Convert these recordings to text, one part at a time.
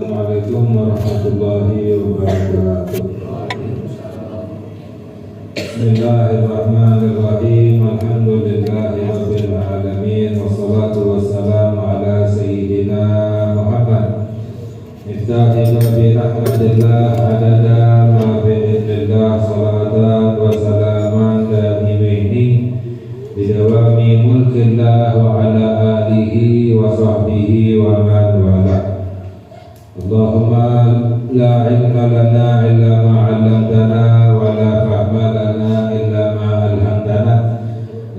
Assalamualaikum warahmatullahi wabarakatuh. Bismillahirrahmanirrahim. Alhamdulillahi rabbil alamin. Wassalatu wassalamu ala sayyidina Muhammad Miftahil bi rahmatillah adada ma bi idnillah. Salatan wa salaman daimaini bidawami mulkillah wa ala alihi wa sahbihi wa man wala. Allahumma la ilma lana illa ma 'allamtana wa la fahma lana illa ma 'allamtana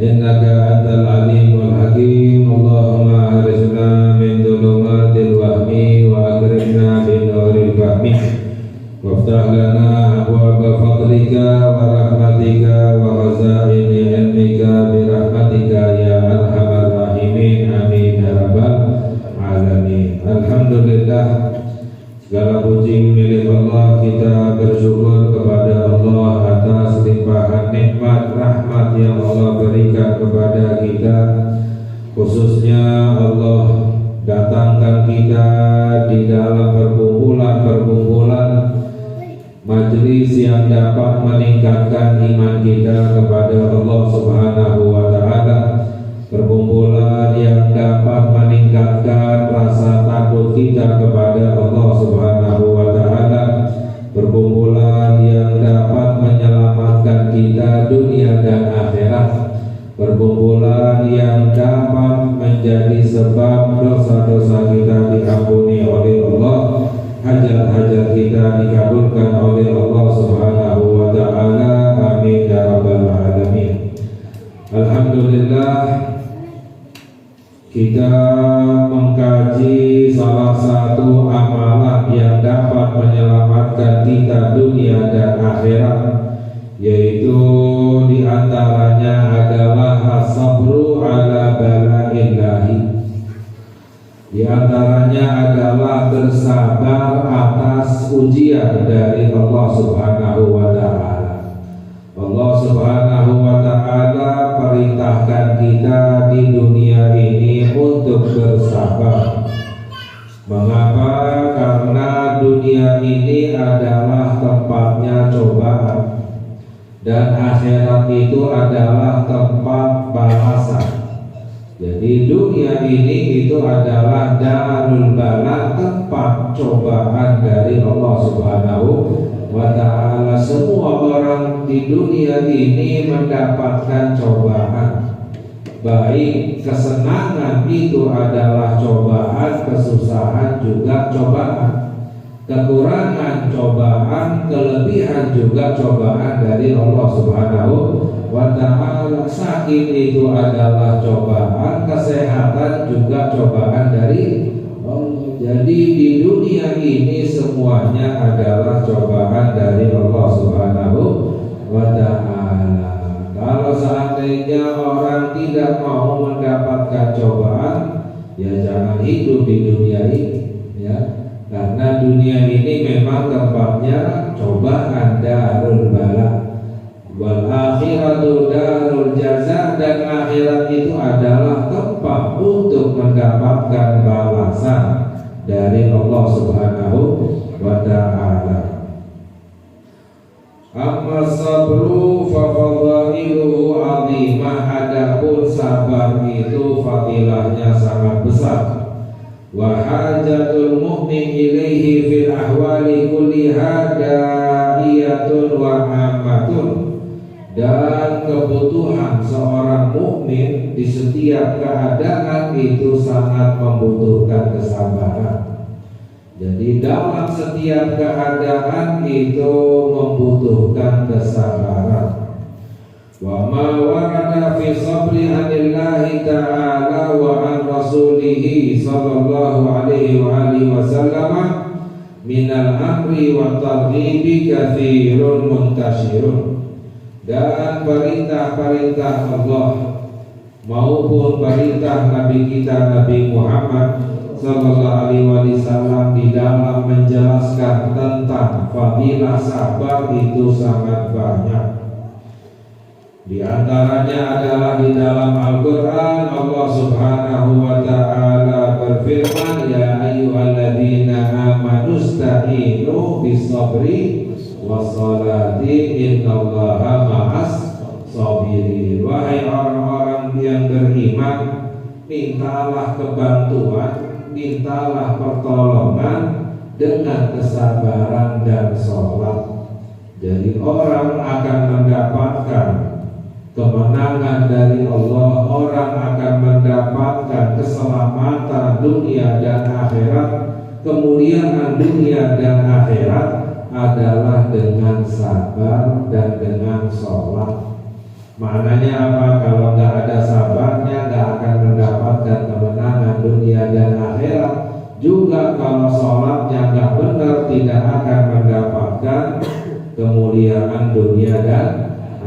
innaka antal alimul hakim. Allahumma akhrijna min dhulumatil wahmi wa akrimna bi nuril fahmi waftah lana abwaaba fadlika wa rahmatika wa khazaini ilmika bi rahmatika ya arhamar rahimin. Amin ya rabbal alamin. Alhamdulillah, segala puji milik Allah. Kita bersyukur kepada Allah atas limpahan nikmat rahmat yang Allah berikan kepada kita. Khususnya Allah datangkan kita di dalam perkumpulan majelis yang dapat meningkatkan iman kita kepada Allah Subhanahu wa ta'ala. Perkumpulan yang dapat meningkatkan rasa takut kita kepada Allah Subhanahu wa ta'ala. Perkumpulan yang dapat menyelamatkan kita dunia dan akhirat. Perkumpulan yang dapat menjadi sebab dosa-dosa kita diampuni oleh Allah, hajat-hajat kita dikabulkan oleh Allah Subhanahu wa ta'ala. Amin ya rabbal alamin. Alhamdulillah, kita mengkaji salah satu amalan yang dapat menyelamatkan kita dunia dan akhirat, yaitu diantaranya adalah as-sabru ala balaillahi. Diantaranya adalah bersabar atas ujian dari Allah Subhanahu wa ta'ala. Allah Subhanahu wa ta'ala perintahkan kita di dunia ini untuk bersabar. Mengapa? Karena dunia ini adalah tempatnya cobaan dan akhirat itu adalah tempat balasan. Jadi dunia ini itu adalah darul bala, tempat cobaan dari Allah Subhanahu wa ta'ala. Semua orang di dunia ini mendapatkan cobaan. Baik kesenangan itu adalah cobaan, kesusahan juga cobaan, kekurangan cobaan, kelebihan juga cobaan dari Allah Subhanahu wa ta'ala. Sakit itu adalah cobaan, kesehatan juga cobaan dari Allah. Jadi di dunia ini semuanya adalah cobaan dari Allah Subhanahu wa ta'ala. Kalau seandainya orang tidak mau mendapatkan cobaan, ya jangan hidup di dunia ini, ya. Karena dunia ini memang tempatnya cobaan, darul bala. Wal akhiratu darul jaza, dan akhirat itu adalah tempat untuk mendapatkan balasan dari Allah Subhanahu wa ta'ala. Amma sabru fa fadailuhu azimah, adapun sabar itu fadilahnya sangat besar. Wa hajatul mu'min ilaihi fil ahwali kulliha da'iyatun wa ammatun, dan kebutuhan seorang mukmin di setiap keadaan itu sangat membutuhkan kesabaran. Jadi dalam setiap keadaan itu membutuhkan kesabaran. Wa ma warada fi sabri anillahi ta'ala wa an rasulihi sallallahu alaihi wa alihi wasallam minal amri wa targhibi katsirun muntashirun. Dan perintah-perintah Allah maupun perintah Nabi kita Nabi Muhammad sallallahu alaihi wasallam di dalam menjelaskan tentang fadilah sabar itu sangat banyak. Di antaranya adalah di dalam Al-Quran Allah Subhanahu wa ta'ala berfirman, ya ayyuhalladzina amanu nusta'inu bisabri wassalati innallaha ma'as sabirin. Wahai orang-orang yang beriman, mintalah kebantuan, mintalah pertolongan dengan kesabaran dan sholat. Jadi orang akan mendapatkan kemenangan dari Allah, orang akan mendapatkan keselamatan dunia dan akhirat. Kemuliaan dunia dan akhirat adalah dengan sabar dan dengan sholat. Maknanya apa? Kalau nggak ada sabarnya, nggak akan mendapatkan kemenangan dunia dan akhirat. Juga kalau sholatnya nggak benar, tidak akan mendapatkan kemuliaan dunia dan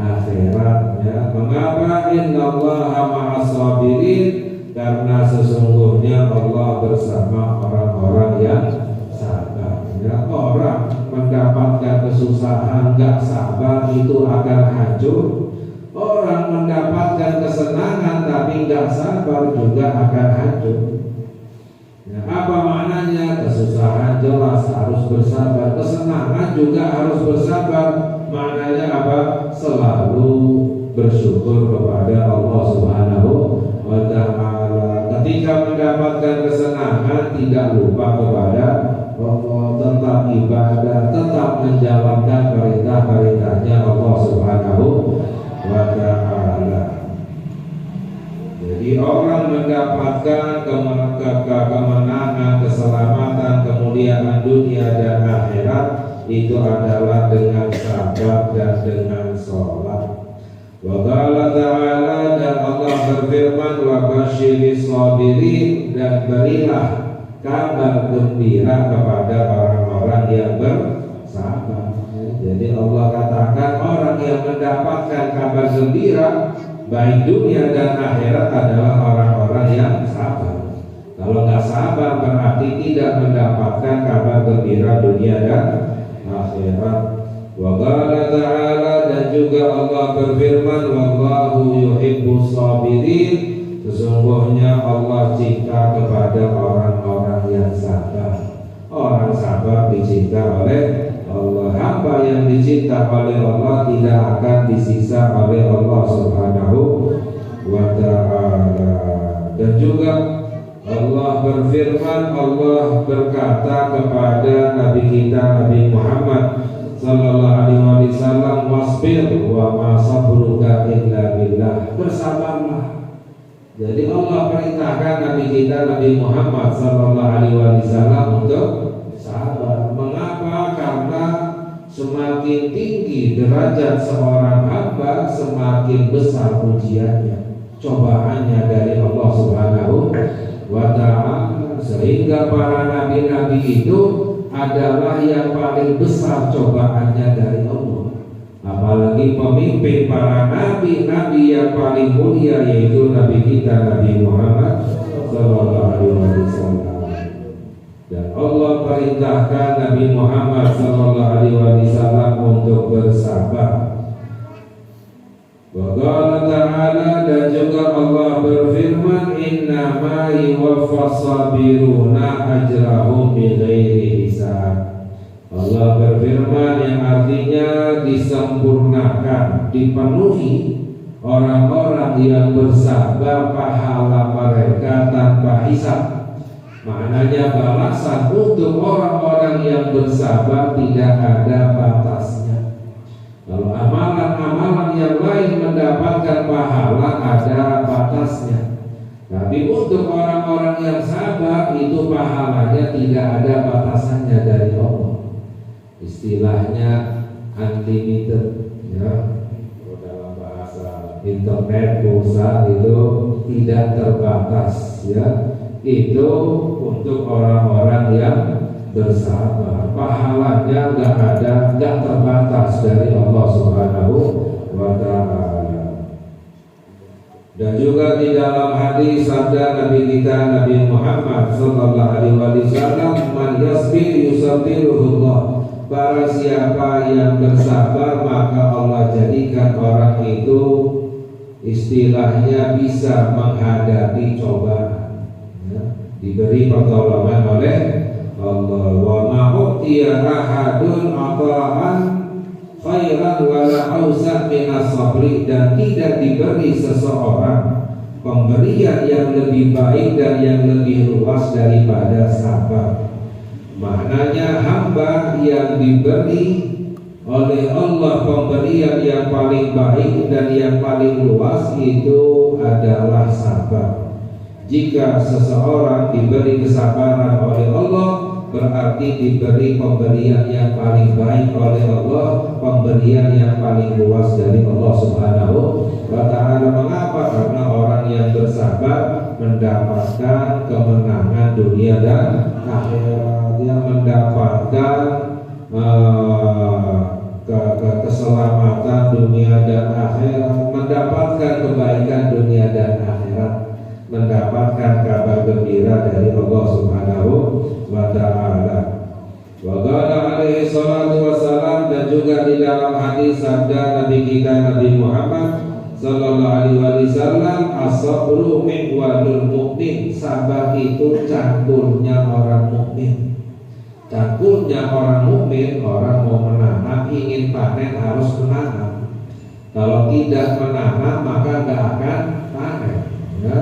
akhiratnya. Mengapa? Innallaha ma'as sabirin, karena sesungguhnya Allah bersama orang-orang yang sabar. Ya, orang mendapatkan kesusahan nggak sabar itu akan hancur. Orang mendapatkan kesenangan tapi nggak sabar juga akan hancur. Ya, apa maknanya? Kesusahan jelas harus bersabar, kesenangan juga harus bersabar. Maknanya apa? Selalu bersyukur kepada Allah Subhanahu wa Ta'ala. Ketika mendapatkan kesenangan, tidak lupa kepada Allah, tetap ibadah, tetap menjalankan perintah-perintahnya Allah Subhanahu wa Ta'ala. Jadi orang mendapatkan kemenangan, keselamatan, kemuliaan dunia dan akhirat itu adalah dengan sabar dan dengan sholat. Wa qala ta'ala, dan Allah berfirman, wa basyiris sabirin, dan berilah kabar gembira kepada orang-orang yang bersabar. Jadi Allah katakan orang yang mendapatkan kabar gembira baik dunia dan akhirat adalah orang-orang yang sabar. Kalau nggak sabar berarti tidak mendapatkan kabar gembira dunia dan akhirat. Wa qala ta'ala, dan juga Allah berfirman, wallahu yuhibbus sabirin, sesungguhnya Allah cinta kepada orang-orang yang sabar. Orang sabar dicinta oleh Allah. Hamba yang dicinta oleh Allah tidak akan disiksa oleh Allah Subhanahu wa Ta'ala. Dan juga Allah berfirman, Allah berkata kepada Nabi kita Nabi Muhammad sallallahu alaihi wasallam, wasbir wa ma sabruka illa billah, bersabarlah. Jadi Allah perintahkan Nabi kita Nabi Muhammad sallallahu alaihi wasallam untuk sabar. Mengapa? Karena semakin tinggi derajat seorang hamba, semakin besar ujiannya, cobaannya dari Allah Subhanahu wa Ta'ala. Sehingga para nabi-nabi itu adalah yang paling besar cobaannya dari Allah. Apalagi pemimpin para nabi-nabi yang paling mulia, yaitu Nabi kita Nabi Muhammad sallallahu alaihi wasallam. Dan Allah perintahkan Nabi Muhammad sallallahu alaihi wasallam untuk bersabar. Wa qala ta'ala, dan juga Allah berfirman, innama yuwaffas sabiruna ajrahum bighairi hisab. Allah berfirman yang artinya disempurnakan, dipenuhi orang-orang yang bersabar pahala mereka tanpa hisab. Maknanya balasan untuk orang-orang yang bersabar tidak ada batasnya. Kalau amalan-amalan yang lain mendapatkan pahala ada batasnya, tapi untuk orang-orang yang sabar itu pahalanya tidak ada batasannya dari Allah. Istilahnya unlimited, ya. Dalam bahasa internet pulsa itu tidak terbatas, ya. Itu untuk orang-orang yang bersabar, pahalanya nggak terbatas dari Allah Subhanahu wa Ta'ala. Dan juga di dalam hadis sabda Nabi kita Nabi Muhammad sallallahu alaihi wasallam, man yasbir yusabbiruhullah, barang siapa yang bersabar maka Allah jadikan orang itu istilahnya bisa menghadapi cobaan, ya, diberi pertolongan oleh Allah. Wa ma yu'tiya ahadun ata'an khairan wala ausa minas sabri, dan tidak diberi seseorang pemberian yang lebih baik dan yang lebih luas daripada sabar. Maknanya hamba yang diberi oleh Allah pemberian yang paling baik dan yang paling luas itu adalah sabar. Jika seseorang diberi kesabaran oleh Allah, berarti diberi pemberian yang paling baik oleh Allah, pemberian yang paling luas dari Allah Subhanahu wa ta'ala. Mengapa? Karena orang yang bersabar mendapatkan kemenangan dunia dan akhirat, dia mendapatkan keselamatan dunia dan akhirat, mendapatkan kebaikan dunia dan akhirat, mendapatkan kabar gembira dari Allah Subhanahu wa ta'ala. Wa qala alaihi salatu wassalam, dan juga di dalam hadis sabda Nabi kita Nabi Muhammad sallallahu alaihi wasallam, as-sabru mi'wadul mu'min, sabar itu cangkulnya orang mukmin. Cangkulnya orang mukmin, orang mau menanam, ingin panen harus menanam. Kalau tidak menanam maka nggak akan panen, ya.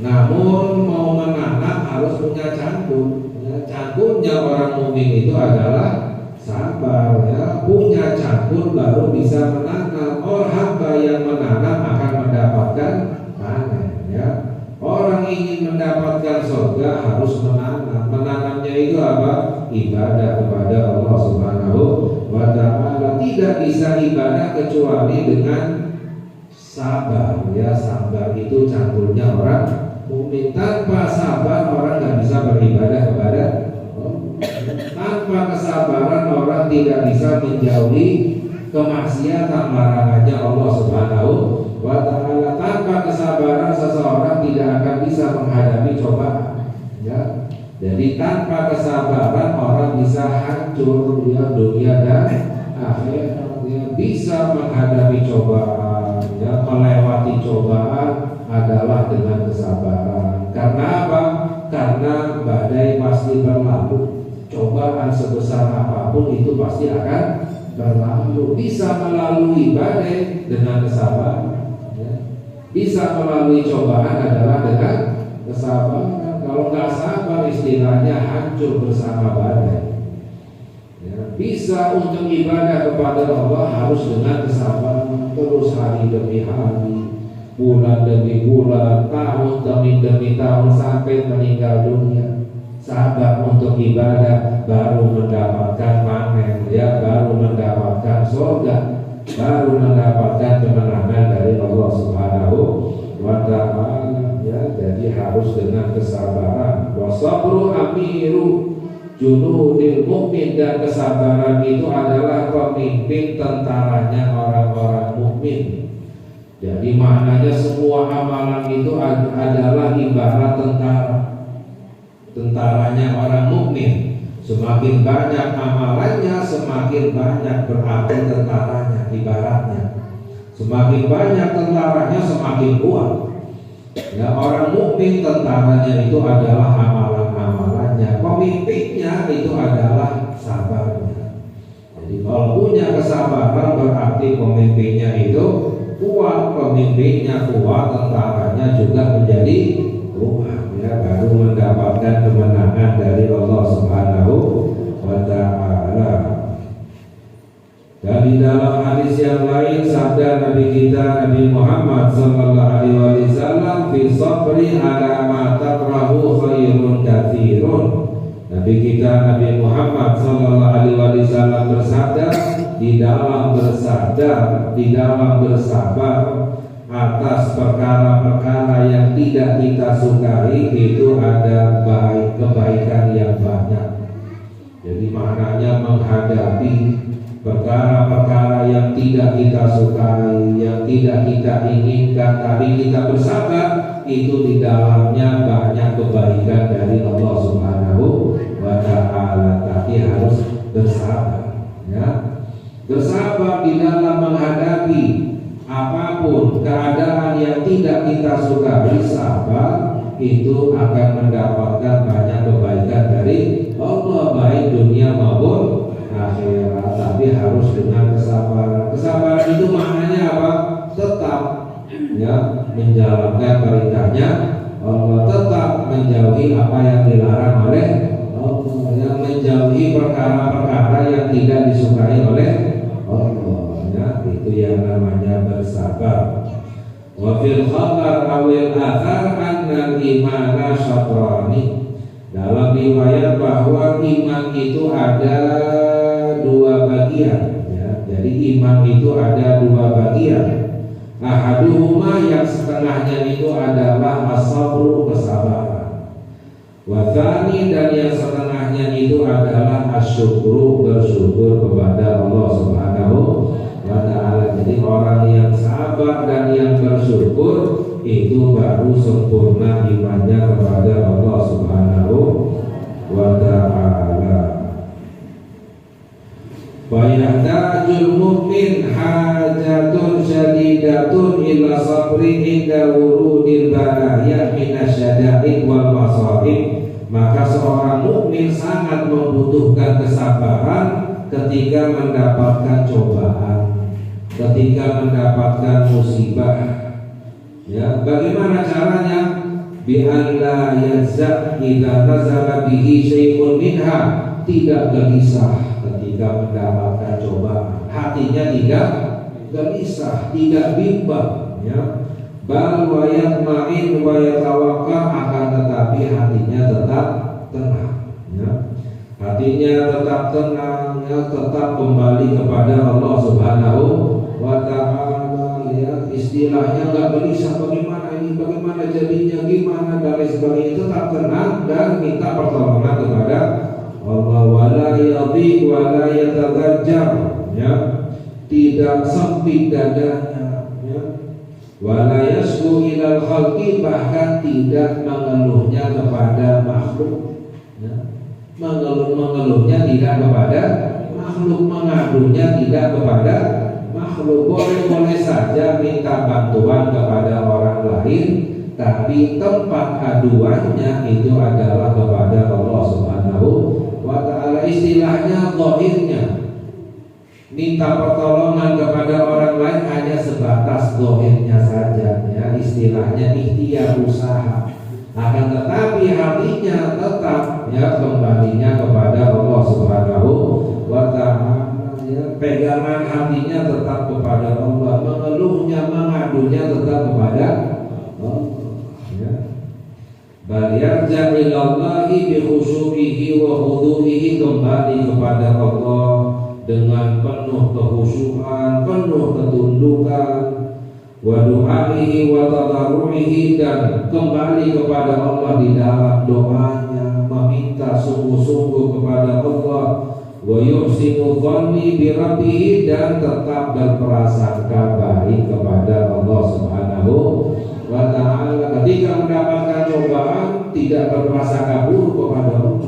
Namun mau menanam harus punya cangkul, ya. Cangkulnya orang mukmin itu adalah sabar, ya. Punya cangkul baru bisa menanam. Orang hamba yang menanam akan mendapatkan panen, ya. Orang ingin mendapatkan surga harus menanam. Menanamnya itu apa? Ibadah kepada Allah Subhanahu wa ta'ala. Tidak bisa ibadah kecuali dengan sabar, ya. Sabar itu cangkulnya orang mukmin. Tanpa sabar orang tidak bisa beribadah kepada Allah. Tanpa kesabaran orang tidak bisa menjauhi kemaksiatan larangannya Allah Subhanahu wa ta'ala. Tanpa kesabaran seseorang tidak akan bisa menghadapi cobaan, ya. Jadi tanpa kesabaran orang bisa hancur, ya, dunia dan akhirat, ya. Bisa menghadapi cobaan, ya, melewati cobaan adalah dengan kesabaran. Karena apa? Karena badai pasti berlalu. Cobaan sebesar apapun itu pasti akan berlalu. Bisa melalui badai dengan kesabaran, ya. Bisa melalui cobaan adalah dengan kesabaran. Kalau nggak sabar istilahnya hancur bersama badai, ya. Bisa untuk ibadah kepada Allah harus dengan kesabaran, terus hari demi hari, bulan demi bulan, tahun demi tahun sampai meninggal dunia. Sabar untuk ibadah baru mendapatkan panen, ya, baru mendapatkan surga, baru mendapatkan kemenangan dari Allah Subhanahu wa ta'ala, ya. Jadi harus dengan kesabaran. Wasabru amiru junudil mukmin, dan kesabaran itu adalah pemimpin tentaranya orang-orang mukmin. Jadi maknanya semua amalan itu adalah ibarat tentara. Tentaranya orang mukmin. Semakin banyak amalannya, semakin banyak berarti tentaranya, ibaratnya. Semakin banyak tentaranya, semakin kuat. Ya, orang mukmin tentaranya itu adalah amalan-amalannya, pemimpinnya itu adalah sabarnya. Jadi kalau punya kesabaran berarti pemimpinnya itu kuat, pemimpinnya kuat, tentaranya juga menjadi kuat, ya, baru mendapatkan kemenangan dari Allah Subhanahu wa ta'ala. Dan di dalam hadis yang lain sabda Nabi kita Nabi Muhammad sallallahu alaihi wasallam, fi sabri ala ma takrahu khairun katsirun. Nabi kita Nabi Muhammad sallallahu alaihi wasallam bersabda, di dalam bersabar atas perkara-perkara yang tidak kita sukai itu ada kebaikan yang banyak. Jadi maknanya menghadapi perkara-perkara yang tidak kita sukai, yang tidak kita inginkan, tapi kita bersabar, itu di dalamnya banyak kebaikan dari Allah Subhanahu wa ta'ala. Tapi harus bersabar, ya. Bersabar di dalam menghadapi apapun keadaan yang tidak kita sukai, sabar itu akan mendapatkan banyak kebaikan dari Allah, baik dunia maupun ya, menjalankan perintahnya Allah, tetap menjauhi apa yang dilarang oleh Allah, yang menjauhi perkara-perkara yang tidak disukai oleh Allah, ya, itu yang namanya bersabar. Wa fil khabar awil athar annal imana syatrani. Dalam riwayat bahwa iman itu ada dua bagian, ya. Jadi iman itu ada dua bagian. Ahaduhuma, yang setengahnya itu adalah as-sabru, kesabaran. Wa tsani, dan yang setengahnya itu adalah asyukru, bersyukur kepada Allah Subhanahu wa ta'ala. Jadi orang yang sabar dan yang bersyukur itu baru sempurna imannya kepada Allah Subhanahu wa ta'ala. Fayahtajul mu'min hajatun syadidatun ila sabri inda wurudil balaya minasyada'id wal masaib. Maka seorang mukmin sangat membutuhkan kesabaran ketika mendapatkan cobaan, ketika mendapatkan musibah. Ya, bagaimana caranya? Bi alla yazza idza nazala bihi syai'un minha, tidak gelisah ketika mendapatkan cobaan, hatinya tidak gelisah, tidak bimbang, ya. Bal wa yatma'in wa yatawakkal, akan tetapi hatinya tetap tenang, ya. Hatinya tetap tenang, ya, tetap kembali kepada Allah Subhanahu wa ta'ala, ya. Istilahnya nggak gelisah, bagaimana ini, bagaimana jadinya, gimana dan lain sebagainya, tetap tenang dan minta pertolongan kepada Allah. Wala yadhiq wala yatadajjal, ya, tidak sempit dadanya, ya. Wala yasku ilal khalqi, bahkan tidak mengeluhnya kepada makhluk, ya. Mengeluhnya tidak kepada makhluk, mengadunya tidak kepada makhluk. Boleh saja minta bantuan kepada orang lain, tapi tempat aduannya itu adalah kepada Allah Subhanahu wa ta'ala. Istilahnya zahirnya minta pertolongan kepada orang lain hanya sebatas zahirnya saja, ya. Istilahnya ikhtiar, usaha. Akan tetapi hatinya tetap, ya, kembalinya kepada Allah Subhanahu wa ta'ala, ya. Pegangan hatinya tetap kepada Allah, mengeluhnya, mengadunya tetap kepada Allah, ya. Bal yarja ilallahi bi khusyu'ihi wa khudu'ihi, kembali kepada Allah dengan penuh kekhusyuan, penuh ketundukan, wa du'aihi wa tadarru'ihi, dan kembali kepada Allah di dalam doanya, meminta sungguh-sungguh kepada Allah, wa yuhsinu dhanni bi rabbih, dan tetap berprasangka baik kepada Allah Subhanahu wa ta'ala. Ketika mendapatkan cobaan, tidak berprasangka buruk kepada Allah.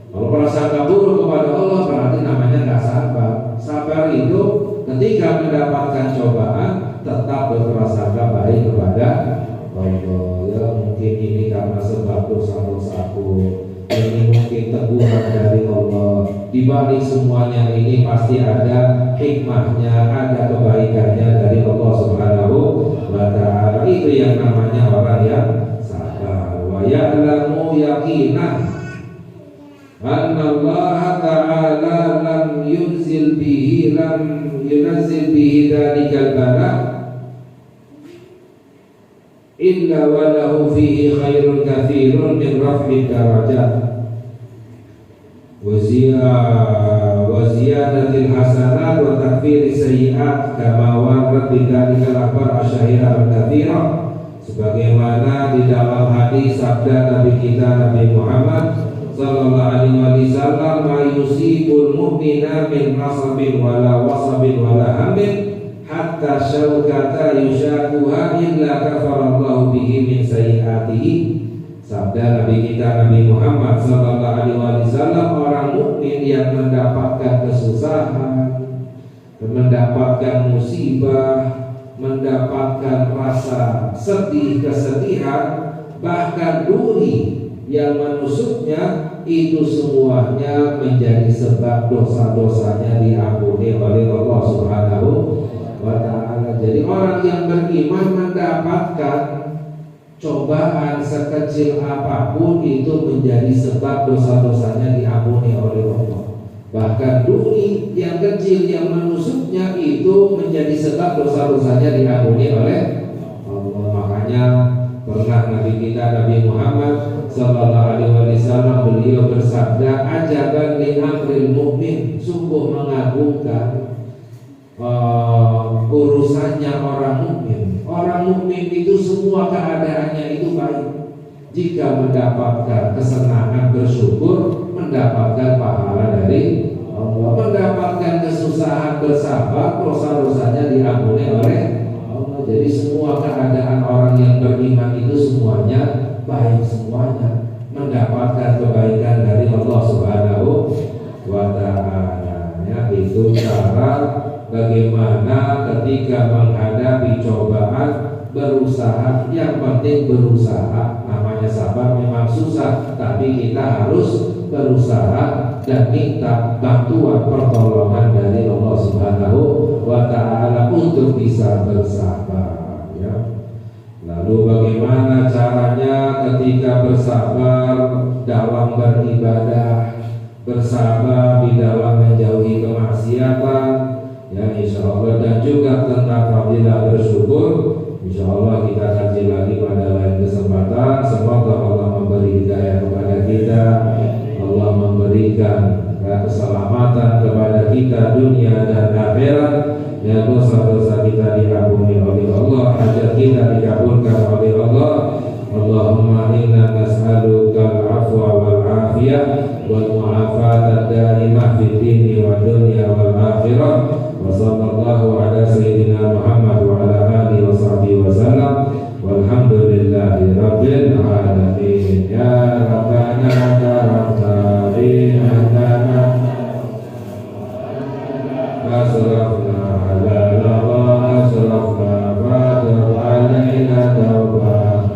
Kalau prasangka buruk kepada Allah berarti namanya nggak sabar. Sabar itu ketika mendapatkan cobaan tetap berprasangka baik kepada Allah. Ya, mungkin ini karena sebab dosa-dosaku, ini mungkin teguran dari Allah. Di balik semuanya ini pasti ada hikmahnya, ada kebaikannya dari Allah Subhanahu wa ta'ala. Itu yang namanya orang yang sabar. Wa ya'lamu yaqinan anna Allah ta'ala lam yunzil bihi dhalikal bala illa wa lahu fihi khairun katsirun min raf'i darajat wa ziyadatil hasanat wa takfiri sayyi'at, kama warat bidzalikal akhbar asyahira al-katsira, sebagaimana di dalam hadis sabda Nabi kita Nabi Muhammad sallallahu alaihi wasallam, ma yusibul mu'mina min nasabin wala wasabin wala hammin hatta syaukata yushakuha illa kafarallahu bihi min sayyiatihi. Sabda Nabi kita Nabi Muhammad sallallahu alaihi wasallam, orang mukmin yang mendapatkan kesusahan, mendapatkan musibah, mendapatkan rasa sedih, kesedihan, bahkan duri yang menusuknya, itu semuanya menjadi sebab dosa-dosanya diampuni oleh Allah Subhanahu wa ta'ala. Jadi Jadi orang yang beriman mendapatkan cobaan sekecil apapun itu menjadi sebab dosa-dosanya diampuni oleh Allah. Bahkan duri yang kecil yang menusuknya itu menjadi sebab dosa-dosanya diampuni oleh Allah. Makanya pernah Nabi kita Nabi Muhammad Sallallahu Alaihi Wasallam beliau bersabda, ajaban li amril mukmin, sungguh mengagumkan urusannya orang mukmin. Orang mukmin itu semua keadaannya itu baik. Jika mendapatkan kesenangan bersyukur, mendapatkan pahala dari Allah. Mendapatkan kesusahan bersabar, dosa-dosanya diampuni oleh Allah. Jadi semua keadaan orang yang beriman itu semuanya baik, semuanya mendapatkan kebaikan dari Allah Subhanahu wa Ta'ala. Ya, itu cara bagaimana ketika menghadapi cobaan berusaha. Yang penting berusaha. Namanya sabar memang susah, tapi kita harus berusaha dan minta bantuan pertolongan dari Allah Subhanahu wa Ta'ala untuk bisa bersabar, ya. Lalu bagaimana caranya ketika bersabar dalam beribadah, bersabar di dalam menjauhi kemaksiatan, ya, insya Allah. Dan juga tentang fadilah bersyukur, insya Allah kita kaji lagi pada lain kesempatan. Semoga Allah memberi hidayah kepada kita, Allah memberikan keselamatan kepada kita dunia dan akhirat, ya, dosa-dosa kita diampuni oleh Allah, hajat kita dikabulkan oleh Allah. Allahumma inna nas'aluka al-afwa wal afiyah wal mu'afata daimah fid dini wa dunya wal akhirah. Wa sallallahu ala sayyidina Muhammad wa ala alihi wa sahbihi wa sallam. Walhamdulillahi rabbil alamin. Ya Rabbana karamta bi'annana asrafna ala Allah, asrafna fadr alaina tawbah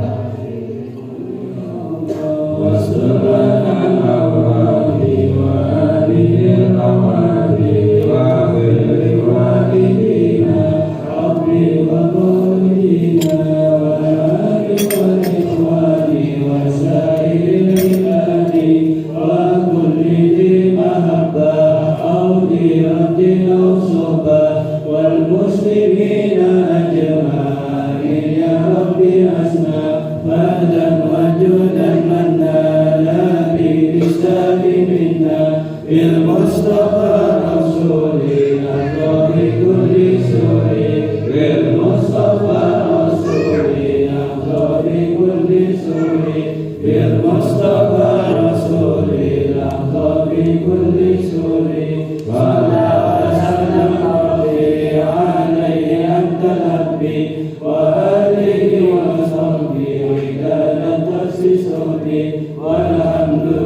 wa subhana awradi wa adil awradi wa khiri walidina rabbi wa qulina wa ali wa ikhwani wa sairil ibadi wa kulli di mahabbah awdi abdi awsobah wal muslimina ajma'in ya rabbi asma fadlan wajudan manna la bilisani minna bil mustafa rasulina dari kulli suri bil mustafa rasulina dari kulli suri bil mustafa rasulina dari kulli suri wa la salam alaihi anta rabbi wa alihi wa sahbihi wa la tasisuni walhamdulillah.